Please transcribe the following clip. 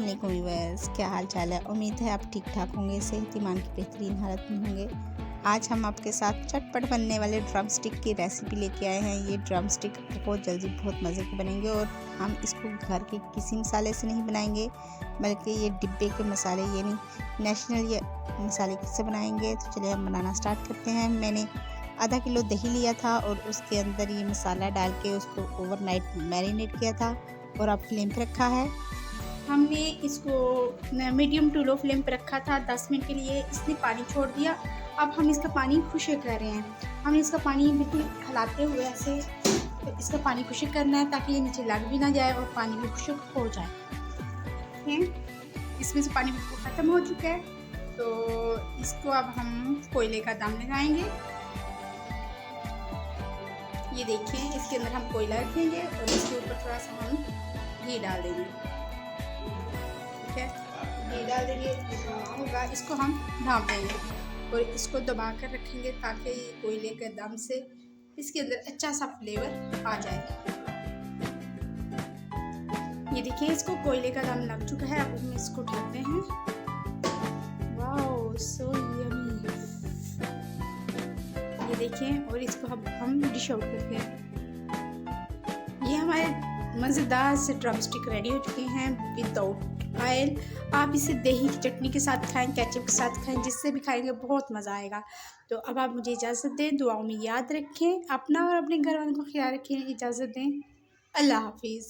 अस्सलामुअलैकुम व्यूअर्स, क्या हाल चाल है। उम्मीद है आप ठीक ठाक होंगे, सेहत ईमान की बेहतरीन हालत में होंगे। आज हम आपके साथ चटपट बनने वाले ड्रम स्टिक की रेसिपी लेके आए हैं। ये ड्रम स्टिक बहुत जल्दी बहुत मज़े के बनेंगे और हम इसको घर के किसी मसाले से नहीं बनाएंगे, बल्कि ये डिब्बे के मसाले यानी नेशनल ये मसाले से बनाएंगे। तो चलिए हम बनाना स्टार्ट करते हैं। मैंने आधा किलो दही लिया था और उसके अंदर ये मसाला डाल के उसको ओवरनाइट मैरिनेट किया था और अब फ्लेम पे रखा है। हमने इसको मीडियम टू लो फ्लेम पे रखा था 10 मिनट के लिए। इसने पानी छोड़ दिया। अब हम इसका पानी खुश्क कर रहे हैं। हम इसका पानी बिल्कुल हिलाते हुए ऐसे इसका पानी खुश्क करना है ताकि ये नीचे लग भी ना जाए और पानी भी खुश्क हो जाए। इसमें से पानी बिल्कुल ख़त्म हो चुका है, तो इसको अब हम कोयले का दम लगाएंगे। ये देखिए, इसके अंदर हम कोयला रखेंगे और इसके ऊपर थोड़ा सा हम घी डाल देंगे। ठीक है, घी डाल देंगे होगा। इसको हम ढाँप देंगे और इसको दबा कर रखेंगे ताकि कोयले के दम से इसके अंदर अच्छा सा फ्लेवर आ जाए। ये देखिए, इसको कोयले का दम लग चुका है। अब हम इसको ढकते हैं। Wow, so yummy. ये देखिए, और इसको अब हम डिश आउट करते हैं। ये हमारे मज़ेदार से ड्रम स्टिक रेडी हो चुके हैं विदाउट ऑयल। आप इसे दही की चटनी के साथ खाएं, केचप के साथ खाएं, जिससे भी खाएंगे बहुत मज़ा आएगा। तो अब आप मुझे इजाज़त दें, दुआओं में याद रखें, अपना और अपने घर वालों का ख्याल रखें। इजाज़त दें, अल्लाह हाफिज़।